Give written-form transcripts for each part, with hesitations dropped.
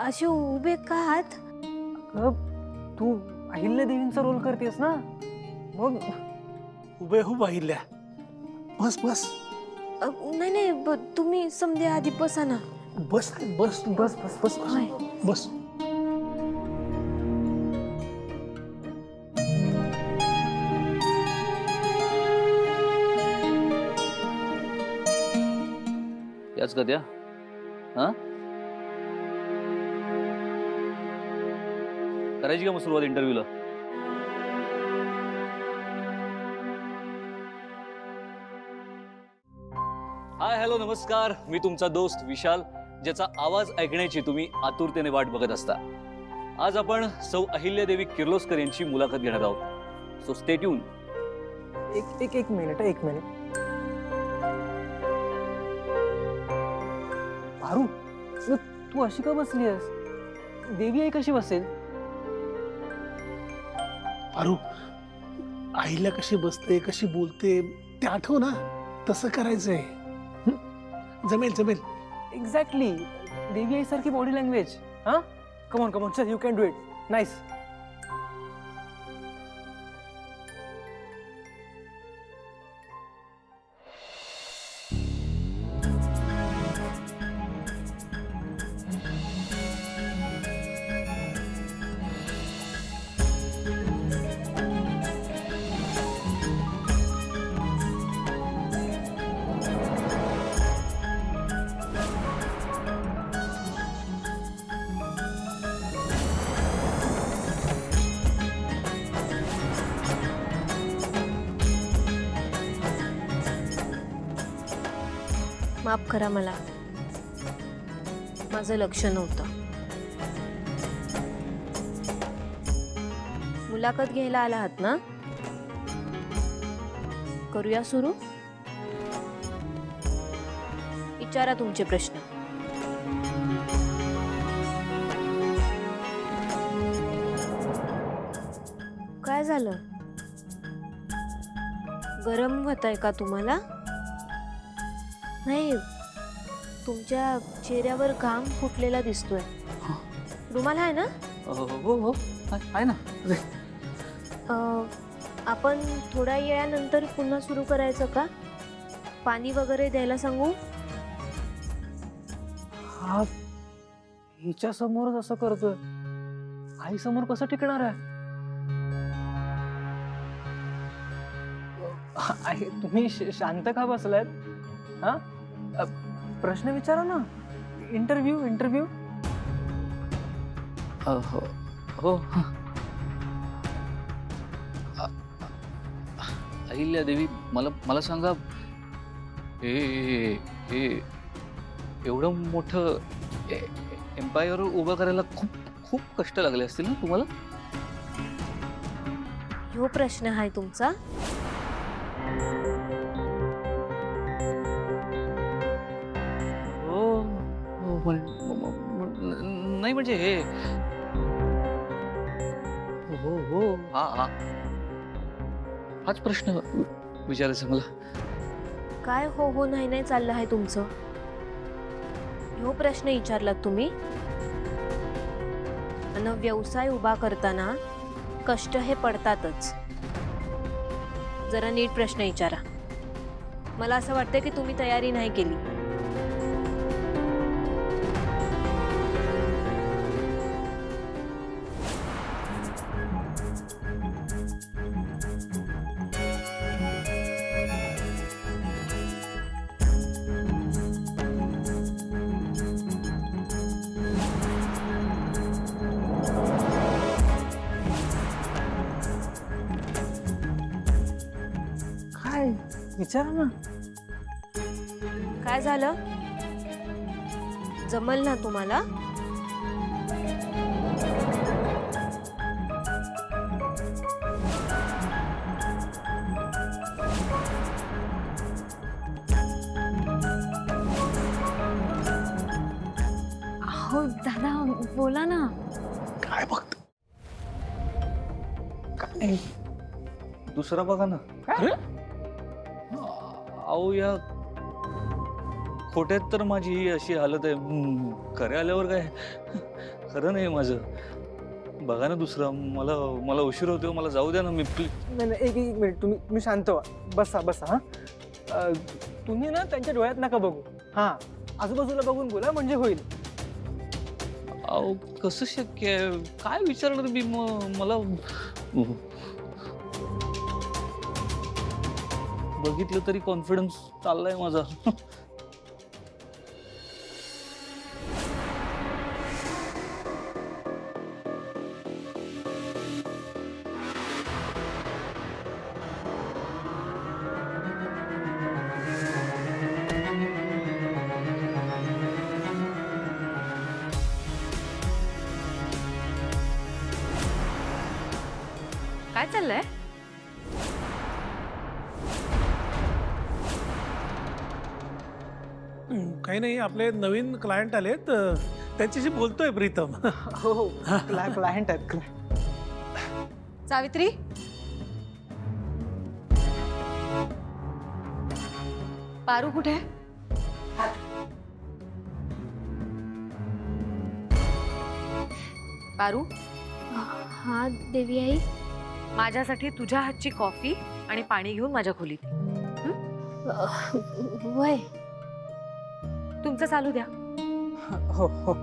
असे उभे का आहात? तू अहिल्या देवींचा रोल करतेस ना, मग हुबेहूब अहिल्या. बस बस नाही नाही, तुम्ही समजे आधी बसा ना. बस बस बस बस बस होय. बस. याच का त्या? हा, करायची का मग सुरुवात इंटरव्ह्यूला? हाय हॅलो नमस्कार, मी तुमचा दोस्त विशाल, ज्याचा आवाज ऐकण्याची तुम्ही आतुरतेने वाट बघत असता. आज आपण सौ अहिल्यादेवी किर्लोस्कर यांची मुलाखत घेणार आहोत. So stay tune. एक मिनिट. पारू, तू अशी का बसली आहेस? देवी आई कशी बसेल? पारू, आईला कशी बसते कशी बोलते ते आठव ना, तसं करायचंय. जमेल जमेल. एक्झॅक्टली, देवी आई सारखी बॉडी लँग्वेज. हा, कमॉन चल, you can do it. Nice. माफ करा मला, माझं लक्ष नव्हतं. मुलाखत घ्यायला आला आहात ना? करूया सुरू. विचारा तुमचे प्रश्न. काय झालं? गरम होतंय का तुम्हाला? नाही, तुमच्या चेहऱ्यावर घाम फुटलेला दिसतोय. रुमाल आहे ना? हो आहे ना. आपण थोड्या वेळानंतर पुन्हा सुरू करायचं का? पाणी वगैरे द्यायला सांगू? हा हिच्या समोरच असं करतोय, आई समोर कसं टिकणार आहे? आई, तुम्ही शांत का बसलायत? हा, प्रश्न विचारा ना. इंटरव्ह्यू. हो. अहिल्यादेवी, मला सांगा, हे एवढं मोठं एम्पायर उभं करायला खूप कष्ट लागले असतील ना तुम्हाला? ह्यो प्रश्न आहे तुमचा? नाही म्हणजे हे हो हाच प्रश्न विचारायचा मला. काय हो नाही चाललं आहे तुमचं? ह्यो प्रश्न विचारलात तुम्ही? आणि व्यवसाय उभा करताना कष्ट हे पडतातच. जरा नीट प्रश्न विचारा. मला असं वाटतं की तुम्ही तयारी नाही केली. काय विचारा ना. काय झालं? जमल ना तुम्हाला? अहो दादा, बोला ना. काय बघत? काय दुसरा बघा ना. काय? अहो या खोट्यात तर माझी ही अशी हालत आहे. खऱ्या आल्यावर काय खरं नाही माझं. बघा ना दुसरं. मला मला उशीर होतो. मला जाऊ द्या ना. Me please. नाही नाही, एक मिनिट, तुम्ही शांत व्हा. बसा बसा. हा तुम्ही ना त्यांच्या डोळ्यात नका बघू. हा आजूबाजूला बघून बोला म्हणजे होईल. अहो कसं शक्य आहे? काय विचारणार मी? मला बघितलं तरी कॉन्फिडन्स चाललाय माझा. काय चाललंय? काही नाही, आपले नवीन क्लायंट आलेत, त्यांच्याशी बोलतोय प्रीतम. हो हो, क्लायंट आहेत. सावित्री, पारू कुठे आहे? पारू, हा देवी आई. माझ्यासाठी तुझ्या हातची कॉफी आणि पाणी घेऊन माझ्या खोलीत ये. वय तुमचं चालू द्या. हो हो.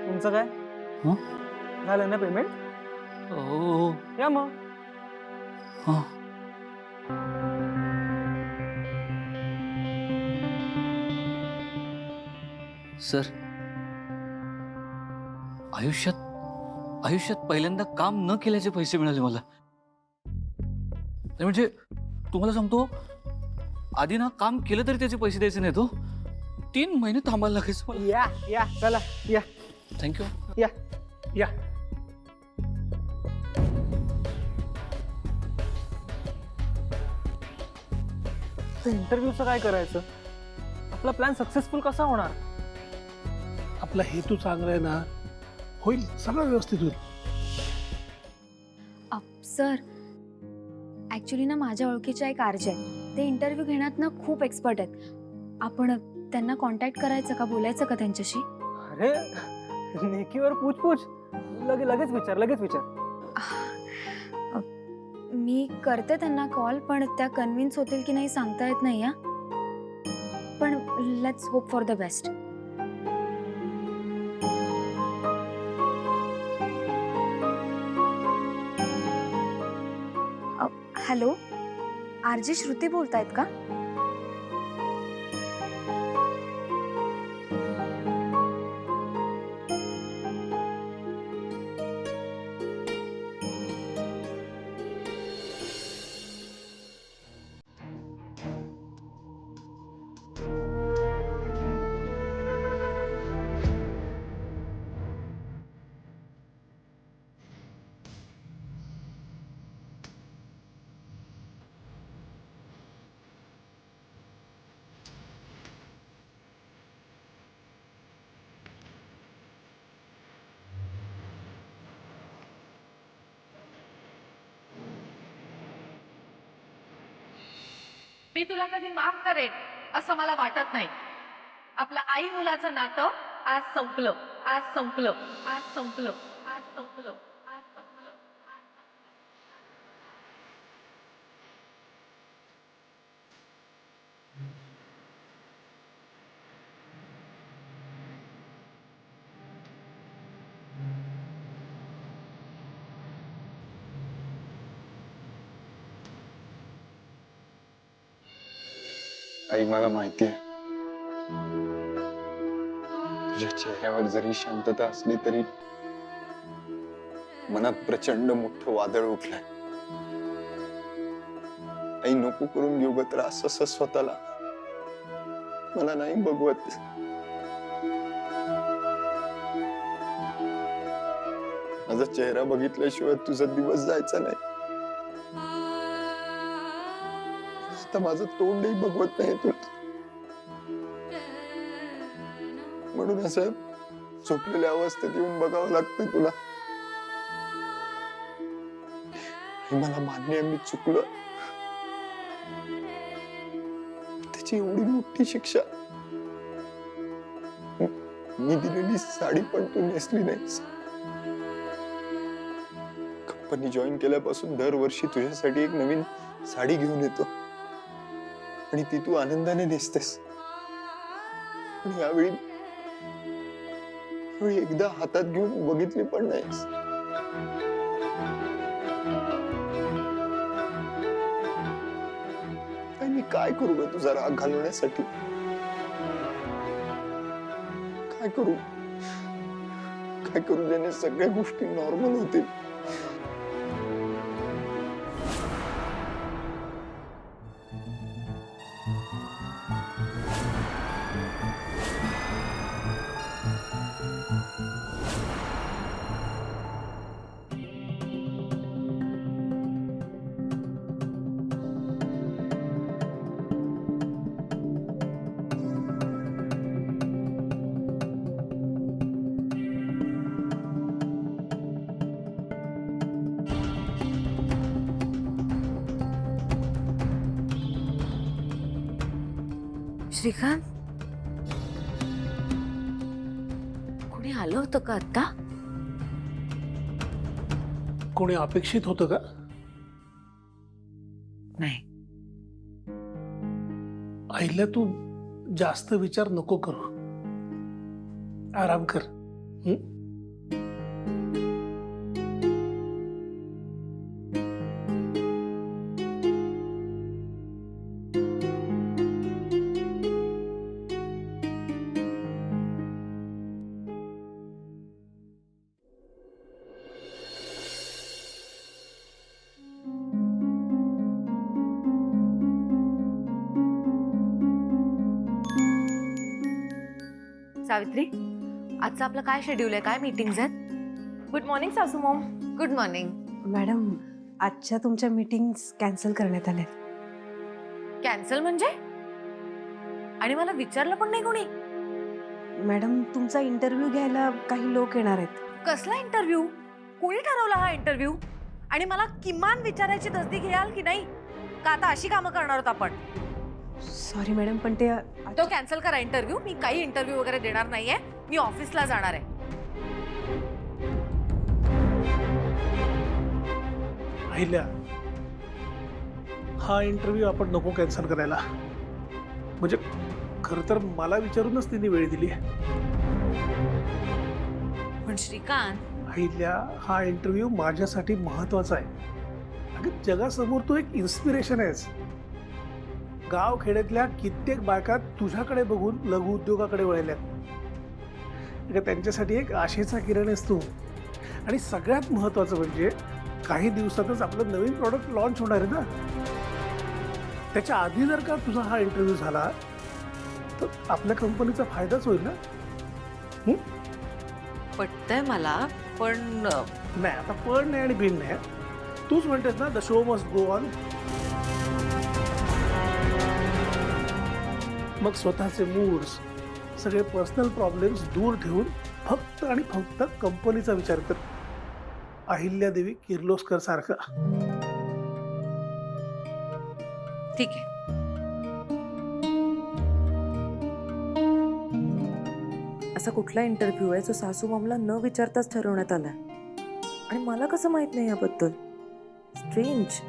तुमचं काय हं? झालं ना पेमेंट? हो. या मग. हा. सर, आयुष्यात पहिल्यांदा काम न केल्याचे पैसे मिळाले मला. म्हणजे तुम्हाला सांगतो, आधी ना काम केलं तरी त्याचे पैसे द्यायचे नाहीत हो. 3 महिने थांबायला लागायचं मला. या या चला या थँक्यू. या या. इंटरव्ह्यूचं काय करायचं? आपला प्लॅन सक्सेसफुल कसा होणार? आपला हेतू चांगला आहे ना, होईल, सगळं व्यवस्थित होईल. सर, ॲक्च्युली ना माझ्या ओळखीच्या एक आरजे आहेत. ते इंटरव्ह्यू घेण्यात ना खूप एक्सपर्ट आहेत. आपण त्यांना कॉन्टॅक्ट करायचं का, बोलायचं का त्यांच्याशी? अरे नेकीवर पूछ लगेच विचार. मी करते त्यांना कॉल, पण त्या कन्व्हिन्स होतील की नाही सांगता येत नाही. हा पण let's hope for the best. Hello, RJ Shruti बोलतायत का? मी तुला कधी माफ करेन असं मला वाटत नाही. आपलं आई मुलाचं नातं आज संपलं. आई, मला माहिती आहे तुझ्या चेहऱ्यावर जरी शांतता असली तरी मनात प्रचंड मोठं वादळ उठलंय. आई, नको करून घेऊ ग त्रास असं स्वतःला. मला नाही बघवत. माझं माझा चेहरा बघितल्याशिवाय तुझा दिवस जायचा नाही. आता माझं तोंडही बघवत नाही तुला, म्हणून असं झोपलेल्या अवस्थेत येऊन बघावं लागतं तुला. हे मला मान्य आहे, मी चुकलो. त्याची एवढी मोठी शिक्षा. मी दिलेली साडी पण तू नेसली नाहीस. कंपनी जॉईन केल्यापासून दरवर्षी तुझ्यासाठी एक नवीन साडी घेऊन येतो आणि ती तू आनंदाने नेसतेस. पण यावेळी एकदा हातात घेऊन बघितली पण नाहीस. मी काय करू ग तुझा राग घालवण्यासाठी? काय करू ज्याने सगळ्या गोष्टी नॉर्मल होतील? श्रीकांत, कुणी आलं होतं का आता? कोणी अपेक्षित होतं का? नाही. आईला तू जास्त विचार नको करू, आराम कर. सावित्री, आजचं आपलं काय शेड्यूल आहे? काय मीटिंग्स आहेत? गुड मॉर्निंग सासू मॉम. Good morning madam. आजच्या तुमच्या मीटिंग्स कॅन्सल करण्यात आल्या. कॅन्सल म्हणजे? आणि मला विचारलं पण नाही कोणी? मॅडम, तुमचा इंटरव्ह्यू घ्यायला काही लोक येणार आहेत. कसला इंटरव्ह्यू? कोणी ठरवला हा इंटरव्ह्यू? आणि मला किमान विचारायची तसदी घ्याल की नाही? का आता अशी कामं करणार आहोत आपण? सॉरी मॅडम, पण ते तो कॅन्सल करा इंटरव्ह्यू. मी काही इंटरव्ह्यू वगैरे देणार नाहीये. मी ऑफिसला जाणार आहे. अहिल्या, हा इंटरव्ह्यू आपण नको कॅन्सल करायला. म्हणजे खरं तर मला विचारूनच तिने वेळ दिली. पण श्रीकांत, अहिल्या, हा इंटरव्ह्यू माझ्यासाठी महत्वाचा आहे. अगं, जगासमोर तू एक इन्स्पिरेशन आहेस. गाव खेड्यातल्या कित्येक बायका तुझ्याकडे बघून लघु उद्योगाकडे वळल्यात. त्यांच्यासाठी एक आशेचा किरण आहेस तू. आणि सगळ्यात महत्वाचं म्हणजे काही दिवसातच आपलं नवीन प्रॉडक्ट लॉन्च होणार आहे ना. त्याच्या आधी जर का तुझा हा इंटरव्ह्यू झाला तर आपल्या कंपनीचा फायदाच होईल ना. पटतंय मला, पण नाही, आता पण नाही आणि बिन नाही. तूच म्हणतेस ना, the show must go on. मग स्वतःचे मूड्स, सगळे पर्सनल प्रॉब्लेम्स दूर ठेवून फक्त आणि फक्त कंपनीचा विचार कर. अहिल्यादेवी किर्लोस्कर सारखा. ठीक आहे. असा कुठला इंटरव्ह्यू आहे जो सासू मामला न विचारताच ठरवण्यात आलाय? आणि मला कसं माहित नाही याबद्दल? स्ट्रेंज.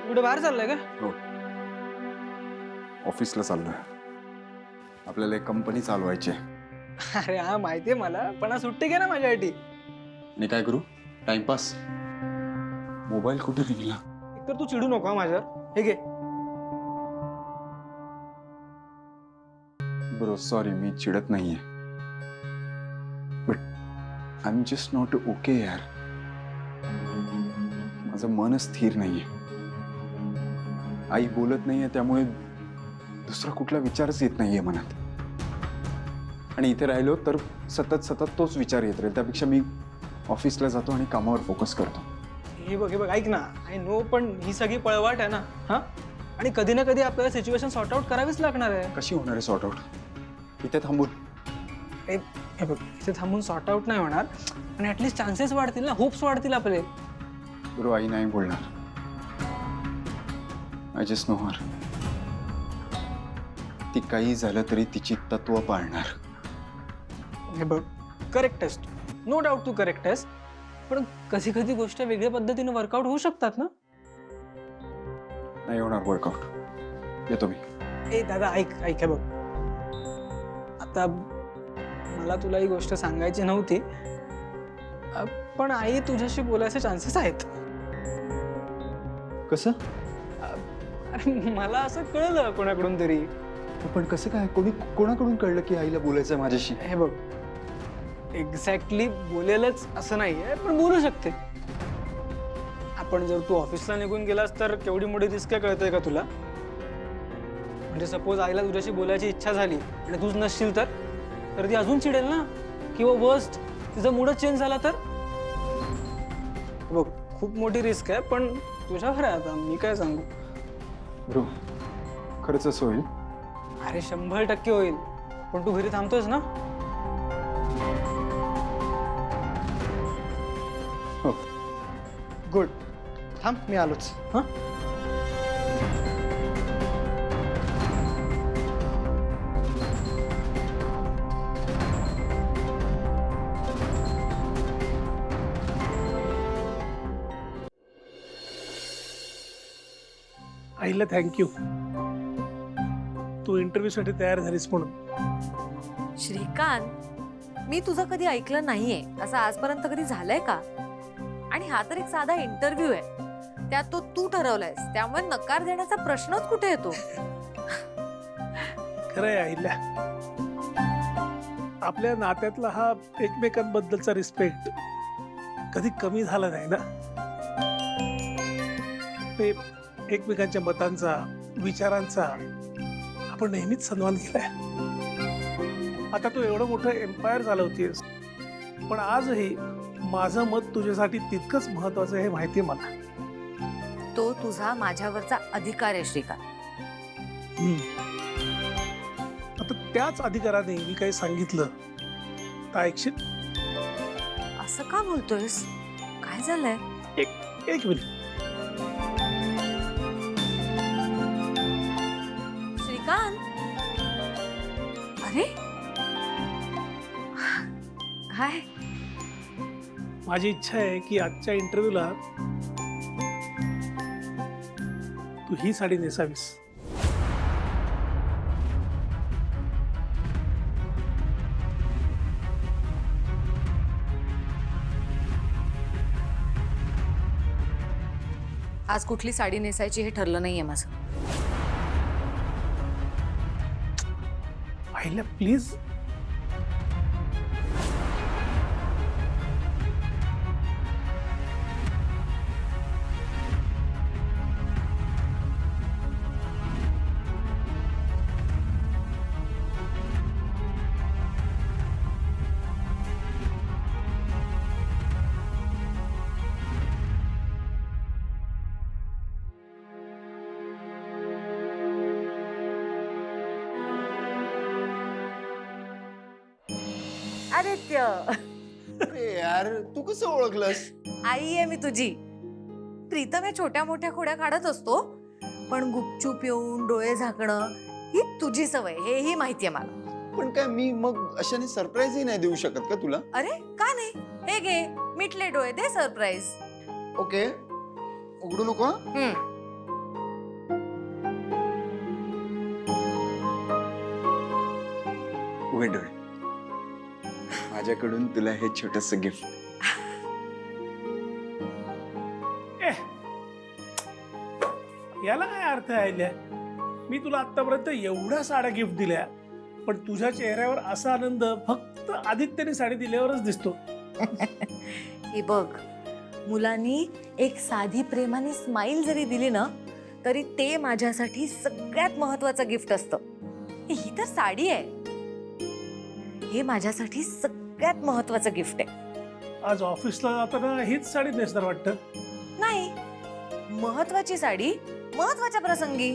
कुठे बाहेर चाललंय का? ऑफिसला चाललोय. आपल्याला एक कंपनी चालवायची. अरे हा माहितीये मला, पण आज सुट्टी घे ना माझ्यासाठी. आणि काय करू? टाइमपास. मोबाईल कुठे निघाला? एकतर तू चिडू नको माझ्यावर. हे घे. ब्रो, सॉरी, मी चिडत नाहीये. But I am just not okay यार. माझं मन स्थिर नाहीये. आई बोलत नाहीये त्यामुळे दुसरा कुठला विचारच येत नाहीये मनात. आणि इथे राहिलो तर सतत सतत तोच विचार येत राहील. त्यापेक्षा मी ऑफिसला जातो आणि कामावर फोकस करतो. हे बघ ऐक ना, आय नो, पण ही सगळी पळवाट आहे ना. हा, आणि कधी ना कधी आपल्याला सिच्युएशन सॉर्ट आउट करावीच लागणार आहे. कशी होणार आहे सॉर्ट आउट? इथे थांबून? हे बघ, इथे थांबून सॉर्ट आउट नाही होणार, आणि ऍटलीस्ट चान्सेस वाढतील ना, होप्स वाढतील आपले. गुरु, आई नाही बोलणार. आय जस्ट नो हर. ती काही झालं तरी तिची तत्व पाळणार. हे बघ, करेक्ट आहेस तू, नो डाऊट तू करेक्ट आहेस, पण कधी कधी गोष्ट वेगळ्या पद्धतीने वर्कआउट होऊ शकतात ना. नाही होणार वर्कआउट. येतो मी. ए दादा, ऐक हे बघ, आता मला तुला ही गोष्ट सांगायची नव्हती, पण आई तुझ्याशी बोलायचे चान्सेस आहेत. कसं? अरे मला असं कळलं कोणाकडून तरी. पण कसं काय? कोणाकडून कळलं की आईला बोलायचं माझ्याशी? हे बघ, एक्झॅक्टली बोलेलच असं नाहीये, पण बोलू शकते. आपण जर तू ऑफिसला निघून गेलास तर केवढी मोठी रिस्क आहे कळतंय का तुला? म्हणजे सपोज आईला तुझ्याशी बोलायची इच्छा झाली आणि तूच नसशील तर ती अजून चिडेल ना, किंवा वर्स्ट तिचा मूडच चेंज झाला तर. बघ, खूप मोठी रिस्क आहे, पण तुझ्यावर आहे आता, मी काय सांगू. गुरु, खरंच असं होईल? अरे 100% होईल, पण तू घरी थांबतोयस ना? हो. गुड, थांब, मी आलोच. हां, आईला थँक्यू, तू इंटरव्ह्यूसाठी तयार झालीस म्हणून. श्रीकांत, मी तुझं कधी ऐकलं नाहीये असं आजपर्यंत कधी झालंय का? आणि हा तर एक साधा इंटरव्ह्यू आहे, त्यात तो तू ठरवलायस, त्यामुळे नकार देण्याचा प्रश्नच कुठे येतो? खरंय आईला, आपल्या नात्यातला हा एकमेकांबद्दलचा रिस्पेक्ट कधी कमी झाला नाही ना. ते एकमेकांच्या मतांचा, विचारांचा आपण नेहमीच सन्मान केलाय. आता तू एवढं मोठं एम्पायर चालवतेस, पण आजही माझं मत तुझ्यासाठी तितकंच महत्वाचं आहे, माहिती आहे मला. तो तुझा माझ्यावरचा अधिकार आहे श्रीकांत. आता त्याच अधिकाराने मी काही सांगितलं तर ऐकशील? असं का बोलतोयस? काय झालंय? एक मिनिट. श्रीकांत, अरे हाय. माझी इच्छा आहे की आजच्या इंटरव्ह्यूला तू ही साडी नेसावीस. आज कुठली साडी नेसायची हे ठरलं नाहीये माझं. आईला प्लीज. आदित्य, अरे यार, तू कसं ओळखलंस? आई आहे मी तुझी. प्रीतम या छोट्या मोठ्या खोड्या काढत असतो, पण गुपचूप येऊन डोळे झाकणं ही तुझी सवय, हेही माहितीये मला. पण काय मी मग अशाने सरप्राईजही नाही देऊ शकत का तुला? अरे का नाही? हे घे, मिटले डोळे, दे सरप्राईज. ओके, उघडू नको हा? उघड डोळे. माझ्याकडून तुला हे छोटस गिफ्ट. याला काय अर्थ आहे? मी तुला आतापर्यंत एवढ्या साड्या गिफ्ट दिल्या, पण तुझ्या चेहऱ्यावर असा आनंद फक्त आदित्यने साडी दिल्यावरच दिसतो. हे बघ, मुलांनी एक साधी प्रेमाने स्माइल जरी दिली ना तरी ते माझ्यासाठी सगळ्यात महत्वाचं गिफ्ट असतं. ही तर साडी आहे, हे माझ्यासाठी सगळ्यात महत्वाचं गिफ्ट आहे. आज ऑफिसला जाताना हीच साडी नेसणार वाटतं. नाही, महत्वाची साडी महत्वाच्या प्रसंगी.